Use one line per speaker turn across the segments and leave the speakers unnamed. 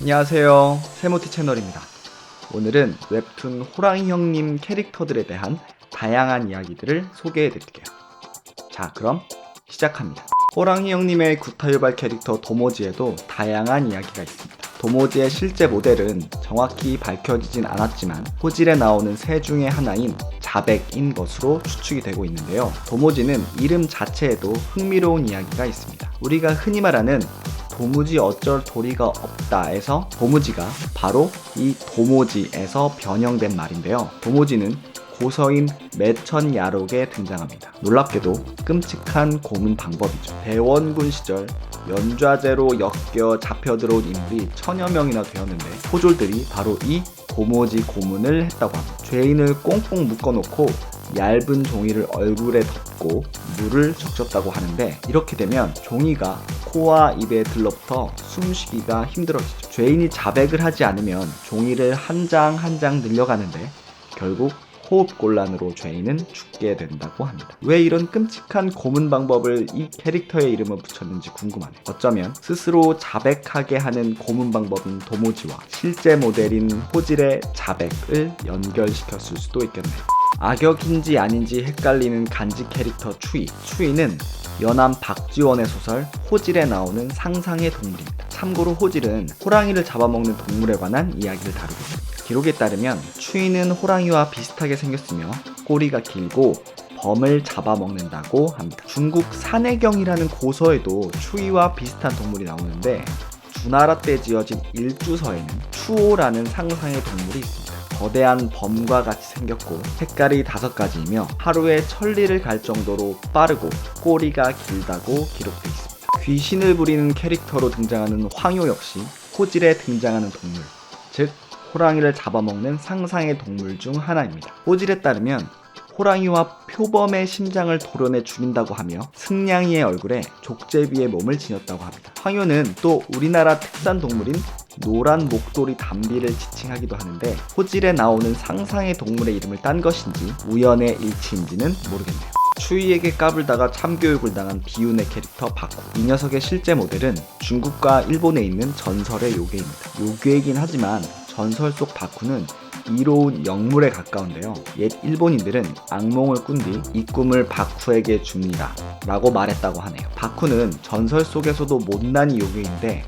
안녕하세요, 세모티 채널입니다. 오늘은 웹툰 호랑이 형님 캐릭터들에 대한 다양한 이야기들을 소개해 드릴게요. 자, 그럼 시작합니다. 호랑이 형님의 구타유발 캐릭터 도모지에도 다양한 이야기가 있습니다. 도모지의 실제 모델은 정확히 밝혀지진 않았지만 호질에 나오는 새 중에 하나인 자백인 것으로 추측이 되고 있는데요. 도모지는 이름 자체에도 흥미로운 이야기가 있습니다. 우리가 흔히 말하는 도무지 어쩔 도리가 없다에서 도무지가 바로 이 도모지에서 변형된 말인데요. 도모지는 고서인 매천야록에 등장합니다. 놀랍게도 끔찍한 고문 방법이죠. 대원군 시절 연좌제로 엮여 잡혀들어온 인물이 천여 명이나 되었는데 포졸들이 바로 이 도모지 고문을 했다고 합니다. 죄인을 꽁꽁 묶어놓고 얇은 종이를 얼굴에 덮고 물을 적셨다고 하는데, 이렇게 되면 종이가 코와 입에 들러붙어 숨쉬기가 힘들어지죠. 죄인이 자백을 하지 않으면 종이를 한 장 한 장 늘려가는데 결국 호흡곤란으로 죄인은 죽게 된다고 합니다. 왜 이런 끔찍한 고문 방법을 이 캐릭터의 이름을 붙였는지 궁금하네요. 어쩌면 스스로 자백하게 하는 고문 방법인 도모지와 실제 모델인 호질의 자백을 연결시켰을 수도 있겠네요. 악역인지 아닌지 헷갈리는 간지 캐릭터 추이. 추이는 연암 박지원의 소설 호질에 나오는 상상의 동물입니다. 참고로 호질은 호랑이를 잡아먹는 동물에 관한 이야기를 다루고 있습니다. 기록에 따르면 추이는 호랑이와 비슷하게 생겼으며 꼬리가 길고 범을 잡아먹는다고 합니다. 중국 산해경이라는 고서에도 추이와 비슷한 동물이 나오는데 주나라 때 지어진 일주서에는 추오라는 상상의 동물이 있습니다. 거대한 범과 같이 생겼고 색깔이 5가지이며 하루에 천리를 갈 정도로 빠르고 꼬리가 길다고 기록되어 있습니다. 귀신을 부리는 캐릭터로 등장하는 황효 역시 호질에 등장하는 동물, 즉 호랑이를 잡아먹는 상상의 동물 중 하나입니다. 호질에 따르면 호랑이와 표범의 심장을 도려내 죽인다고 하며 승냥이의 얼굴에 족제비의 몸을 지녔다고 합니다. 황효는 또 우리나라 특산 동물인 노란 목도리 담비를 지칭하기도 하는데 호질에 나오는 상상의 동물의 이름을 딴 것인지 우연의 일치인지는 모르겠네요. 추위에게 까불다가 참교육을 당한 비운의 캐릭터 바쿠. 이 녀석의 실제 모델은 중국과 일본에 있는 전설의 요괴입니다. 요괴이긴 하지만 전설 속 바쿠는 이로운 영물에 가까운데요. 옛 일본인들은 악몽을 꾼 뒤 이 꿈을 바쿠에게 줍니다 라고 말했다고 하네요. 바쿠는 전설 속에서도 못난이 요괴인데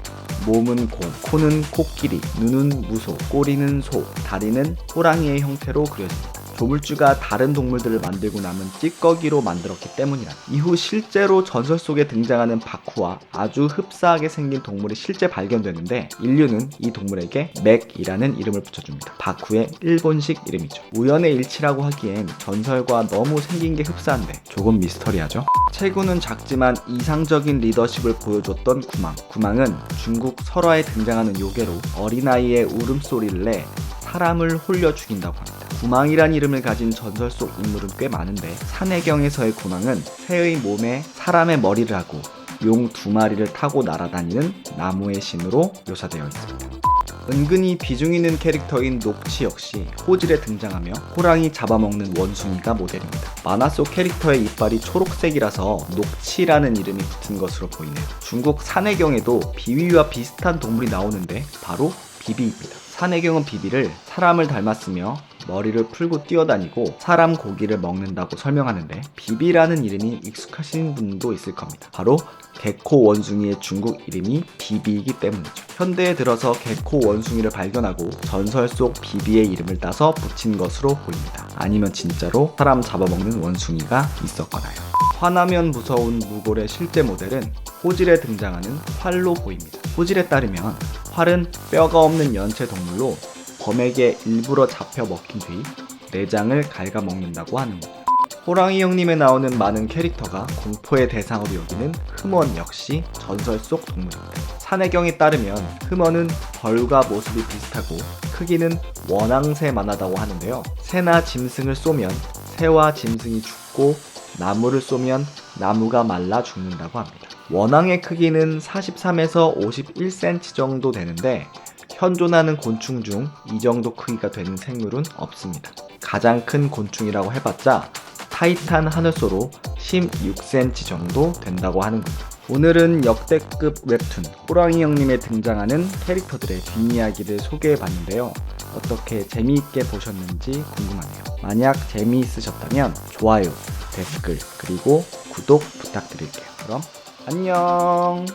몸은 공, 코는 코끼리, 눈은 무소, 꼬리는 소, 다리는 호랑이의 형태로 그려집니다. 조물주가 다른 동물들을 만들고 남은 찌꺼기로 만들었기 때문이라. 이후 실제로 전설 속에 등장하는 바쿠와 아주 흡사하게 생긴 동물이 실제 발견되는데 인류는 이 동물에게 맥이라는 이름을 붙여줍니다. 바쿠의 일본식 이름이죠. 우연의 일치라고 하기엔 전설과 너무 생긴 게 흡사한데 조금 미스터리하죠? 체구는 작지만 이상적인 리더십을 보여줬던 구망. 구망은 중국 설화에 등장하는 요괴로 어린아이의 울음소리를 내 사람을 홀려 죽인다고 합니다. 구망이란 이름을 가진 전설 속 인물은 꽤 많은데 산해경에서의 구망은 새의 몸에 사람의 머리를 하고 용 2마리를 타고 날아다니는 나무의 신으로 묘사되어 있습니다. 은근히 비중 있는 캐릭터인 녹치 역시 호질에 등장하며 호랑이 잡아먹는 원숭이가 모델입니다. 만화 속 캐릭터의 이빨이 초록색이라서 녹치라는 이름이 붙은 것으로 보이네요. 중국 산해경에도 비위와 비슷한 동물이 나오는데 바로 비비입니다. 산해경은 비비를 사람을 닮았으며 머리를 풀고 뛰어다니고 사람 고기를 먹는다고 설명하는데 비비라는 이름이 익숙하신 분도 있을 겁니다. 바로 개코 원숭이의 중국 이름이 비비이기 때문이죠. 현대에 들어서 개코 원숭이를 발견하고 전설 속 비비의 이름을 따서 붙인 것으로 보입니다. 아니면 진짜로 사람 잡아먹는 원숭이가 있었거나요. 화나면 무서운 무골의 실제 모델은 호질에 등장하는 활로 보입니다. 호질에 따르면 활은 뼈가 없는 연체 동물로 범에게 일부러 잡혀 먹힌 뒤 내장을 갉아먹는다고 하는 것. 호랑이 형님에 나오는 많은 캐릭터가 공포의 대상으로 여기는 흠원 역시 전설 속 동물입니다. 산해경에 따르면 흠원은 벌과 모습이 비슷하고 크기는 원앙새만하다고 하는데요. 새나 짐승을 쏘면 새와 짐승이 죽고 나무를 쏘면 나무가 말라 죽는다고 합니다. 원앙의 크기는 43에서 51cm 정도 되는데 현존하는 곤충 중 이 정도 크기가 되는 생물은 없습니다. 가장 큰 곤충이라고 해봤자 타이탄 하늘소로 16cm 정도 된다고 하는군요. 오늘은 역대급 웹툰 호랑이 형님에 등장하는 캐릭터들의 뒷이야기를 소개해봤는데요. 어떻게 재미있게 보셨는지 궁금하네요. 만약 재미있으셨다면 좋아요, 댓글, 그리고 구독 부탁드릴게요. 그럼 안녕!